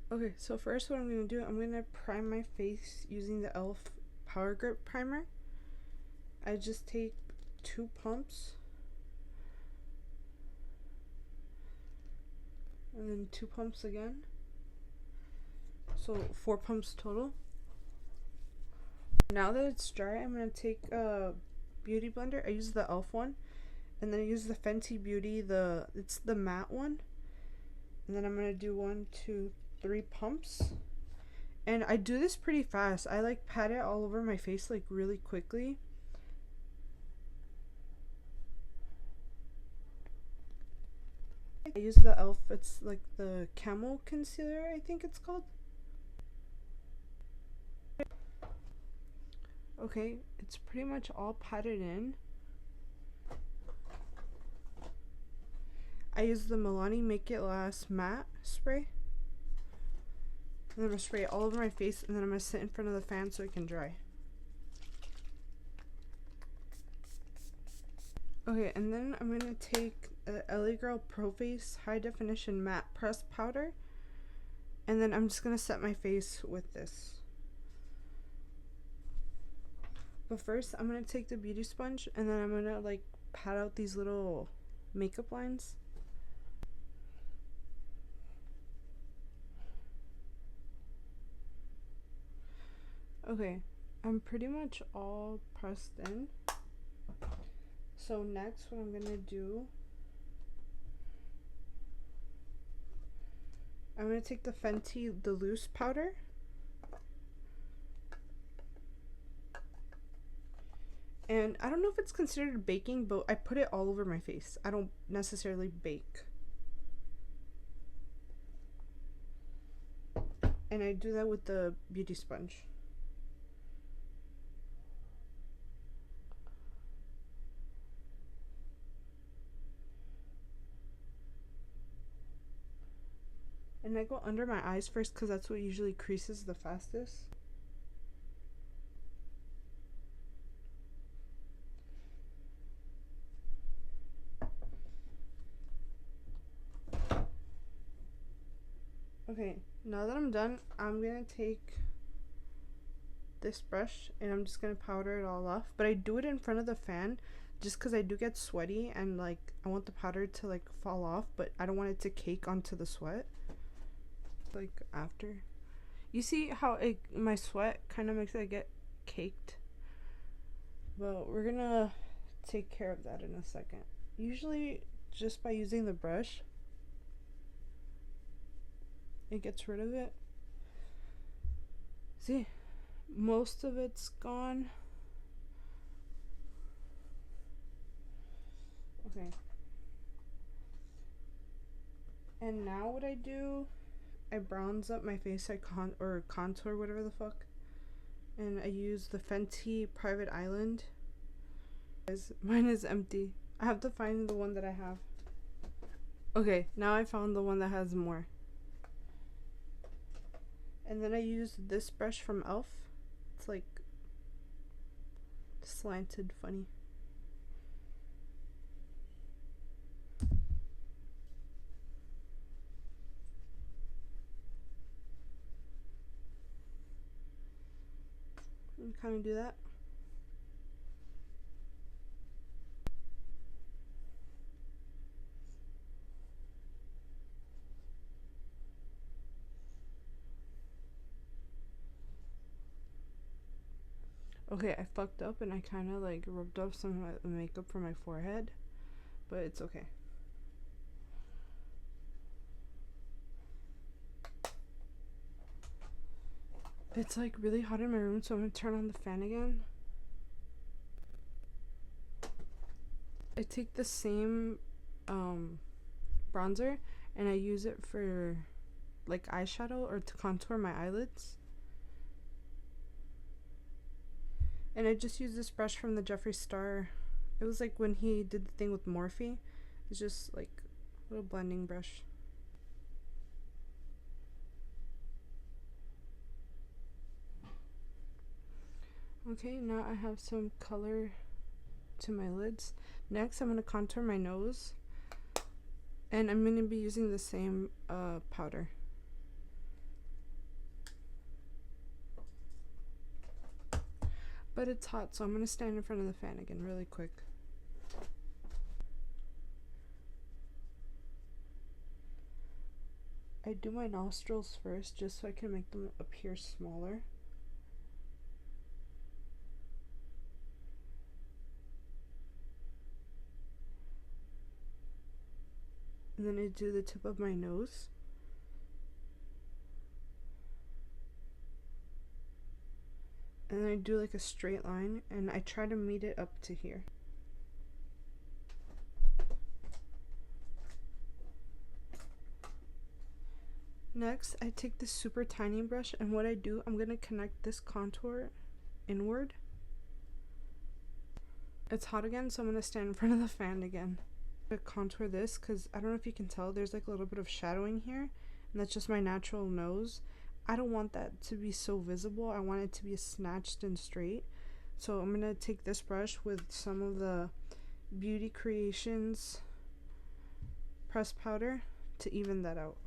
Okay, so first what I'm going to do, I'm going to prime my face using the e.l.f. Power Grip Primer. I just take 2 pumps and then 2 pumps again. So 4 pumps total. Now that it's dry, I'm going to take a beauty blender. I use the e.l.f. one. And then I use the Fenty Beauty, it's the matte one. And then I'm going to do 1, 2, 3 pumps. And I do this pretty fast. I like pat it all over my face like really quickly. I use the e.l.f. It's like the Camel Concealer, I think it's called. Okay, it's pretty much all patted in. I use the Milani Make It Last Matte Spray. And then I'm going to spray it all over my face, and then I'm going to sit in front of the fan so it can dry. Okay, and then I'm going to take LA Girl Pro Face High Definition Matte Pressed Powder. And then I'm just going to set my face with this. But first, I'm going to take the beauty sponge, and then I'm going to like pat out these little makeup lines. Okay, I'm pretty much all pressed in. So next what I'm gonna do, I'm gonna take the Fenty the loose powder. And I don't know if it's considered baking, but I put it all over my face. I don't necessarily bake. And I do that with the beauty sponge. And I go under my eyes first because that's what usually creases the fastest. Okay, now that I'm done, I'm gonna take this brush and I'm just gonna powder it all off. But I do it in front of the fan just because I do get sweaty and like I want the powder to like fall off, but I don't want it to cake onto the sweat. Like after, you see how my sweat kind of makes it get caked. Well, we're gonna take care of that in a second. Usually just by using the brush it gets rid of it. See, most of it's gone. Okay, and now what I do, I bronze up my face. I contour, whatever the fuck, and I use the Fenty Private Island. Mine is empty. I have to find the one that I have. Okay, now I found the one that has more. And then I use this brush from e.l.f. It's like slanted funny. And kind of do that. Okay, I fucked up and I kind of like rubbed off some of the makeup from my forehead, but it's okay. It's like really hot in my room, so I'm gonna turn on the fan again. I take the same bronzer and I use it for like eyeshadow or to contour my eyelids. And I just use this brush from the Jeffree Star. It was like when he did the thing with Morphe. It's just like a little blending brush. Okay, now I have some color to my lids. Next, I'm going to contour my nose. And I'm going to be using the same powder. But it's hot, so I'm gonna stand in front of the fan again really quick. I do my nostrils first just so I can make them appear smaller. And then I do the tip of my nose. And then I do like a straight line and I try to meet it up to here. Next, I take this super tiny brush and what I do, I'm going to connect this contour inward. It's hot again, so I'm going to stand in front of the fan again. I'm going to contour this because I don't know if you can tell, there's like a little bit of shadowing here, and that's just my natural nose. I don't want that to be so visible. I want it to be snatched and straight. So I'm going to take this brush with some of the Beauty Creations pressed powder to even that out.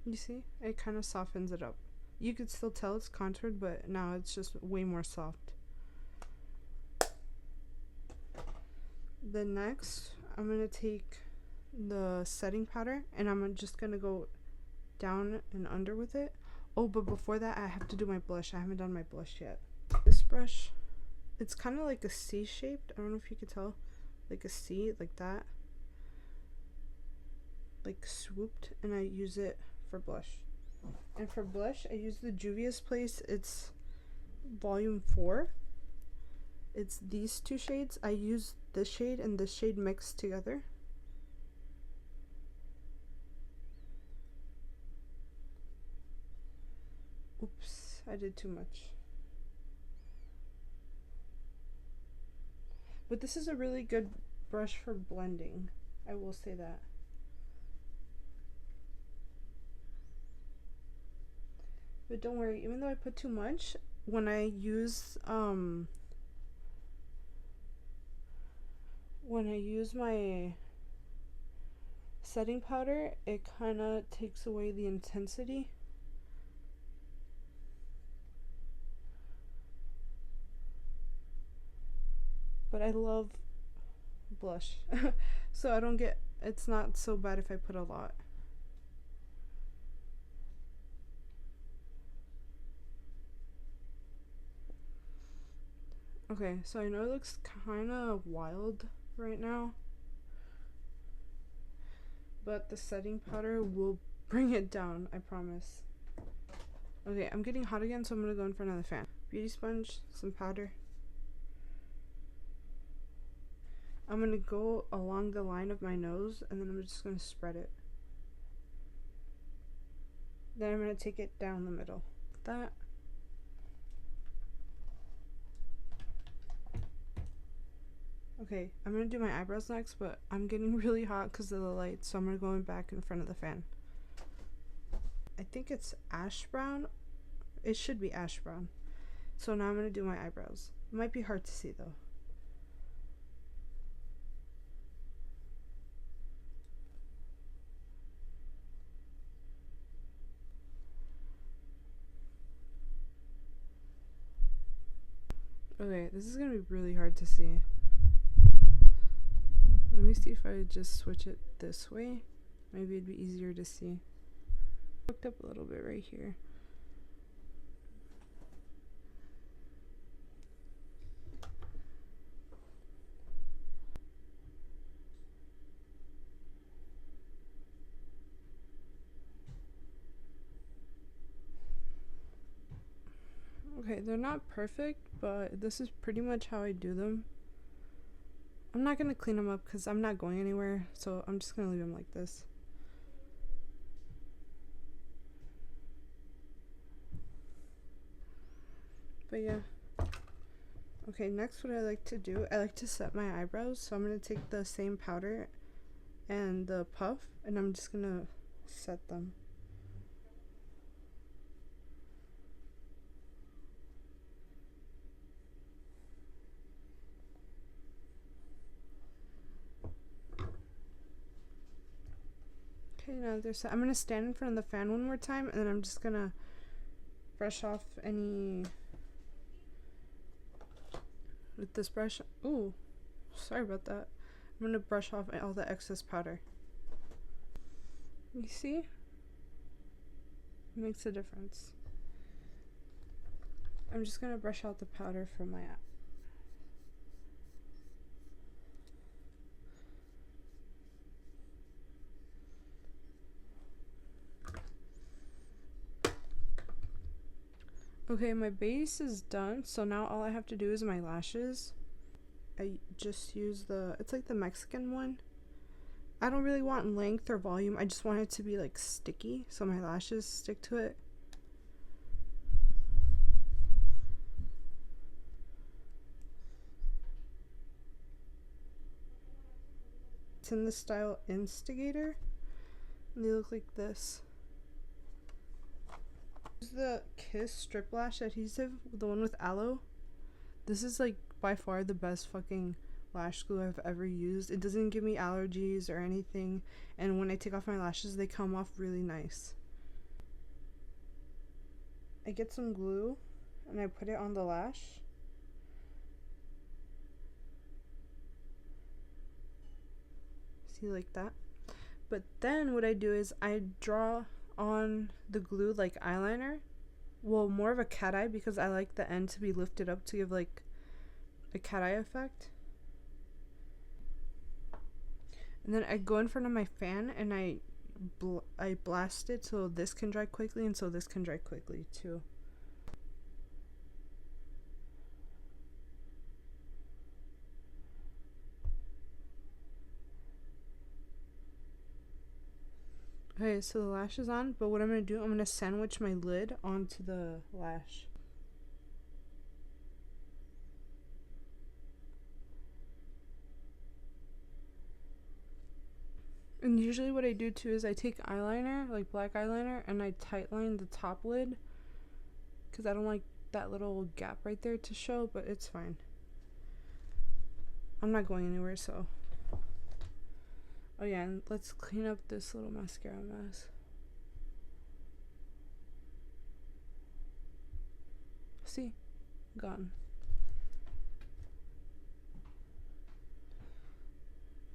You see? It kind of softens it up. You could still tell it's contoured, but now it's just way more soft. Then next, I'm going to take the setting powder and I'm just going to go down and under with it. Oh, but before that, I have to do my blush. I haven't done my blush yet. This brush, it's kind of like a C shaped. I don't know if you could tell. Like a C, like that. Like swooped, and I use it for blush. And for blush, I use the Juvia's Place. It's volume 4. It's these two shades. I use this shade and this shade mixed together. Oops, I did too much. But this is a really good brush for blending. I will say that. But don't worry, even though I put too much, when I use my setting powder, it kind of takes away the intensity. But I love blush. So it's not so bad if I put a lot. Okay, so I know it looks kind of wild right now, but the setting powder will bring it down, I promise. Okay, I'm getting hot again, so I'm gonna go in front of the fan. Beauty sponge, some powder. I'm gonna go along the line of my nose, and then I'm just gonna spread it. Then I'm gonna take it down the middle. That. Okay, I'm gonna do my eyebrows next, but I'm getting really hot because of the light, so I'm gonna go back in front of the fan. I think it's ash brown. It should be ash brown. So now I'm gonna do my eyebrows. It might be hard to see though. Okay, this is gonna be really hard to see. Let me see if I just switch it this way. Maybe it'd be easier to see. Hooked up a little bit right here. Okay, they're not perfect, but this is pretty much how I do them. I'm not gonna clean them up because I'm not going anywhere, so I'm just gonna leave them like this. But yeah. Okay, next what I like to do, I like to set my eyebrows, so I'm gonna take the same powder and the puff, and I'm just gonna set them. Okay, now there's. I'm gonna stand in front of the fan one more time, and then I'm just gonna brush off any with this brush. Ooh, sorry about that. I'm gonna brush off all the excess powder. You see? It makes a difference. I'm just gonna brush out the powder from my eye. Okay, my base is done, so now all I have to do is my lashes. I just use it's like the Mexican one. I don't really want length or volume, I just want it to be like sticky, so my lashes stick to it. It's in the style Instigator, and they look like this. This is the Kiss Strip Lash Adhesive, the one with aloe. This is like by far the best fucking lash glue I've ever used. It doesn't give me allergies or anything, and when I take off my lashes they come off really nice. I get some glue and I put it on the lash. See, like that. But then what I do is I draw on the glue like eyeliner. Well, more of a cat eye, because I like the end to be lifted up to give like a cat eye effect. And then I go in front of my fan and I blast it so this can dry quickly and so this can dry quickly too. Okay, so the lash is on, but what I'm going to do, I'm going to sandwich my lid onto the lash. And usually what I do too is I take eyeliner, like black eyeliner, and I tightline the top lid, because I don't like that little gap right there to show, but it's fine. I'm not going anywhere, so. Oh yeah, and let's clean up this little mascara mess. See? Gone.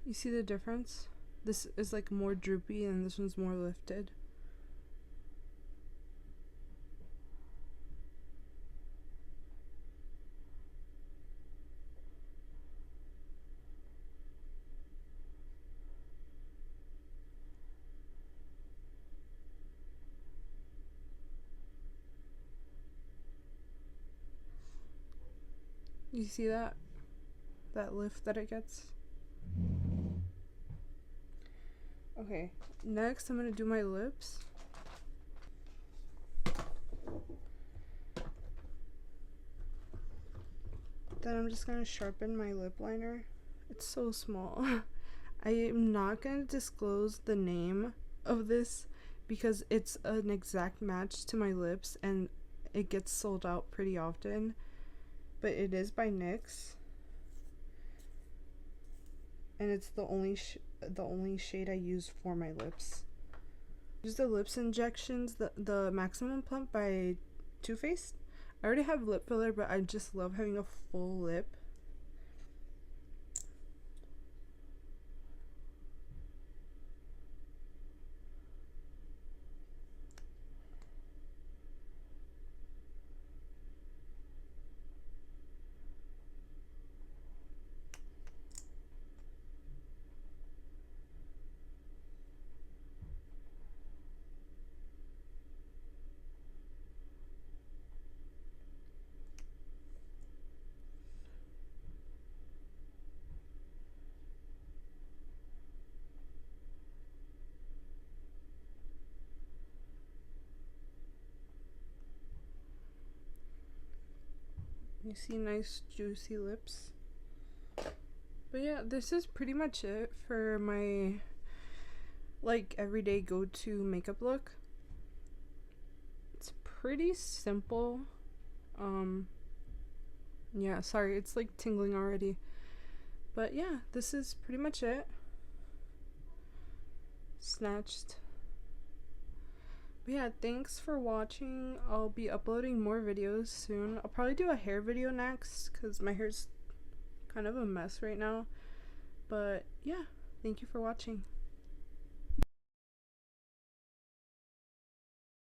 You see the difference? This is like more droopy and this one's more lifted. You see that lift that it gets? Okay, next I'm gonna do my lips. Then I'm just gonna sharpen my lip liner. It's so small. I am not gonna disclose the name of this because it's an exact match to my lips and it gets sold out pretty often. But it is by NYX. And it's the only shade I use for my lips. Use the Lips Injections, the Maximum Plump by Too Faced. I already have lip filler, but I just love having a full lip. You see nice juicy lips. But yeah, this is pretty much it for my like everyday go-to makeup look. It's pretty simple. Yeah, sorry, it's like tingling already. But yeah, this is pretty much it. Snatched But yeah, thanks for watching. I'll be uploading more videos soon. I'll probably do a hair video next because my hair's kind of a mess right now. But yeah, thank you for watching.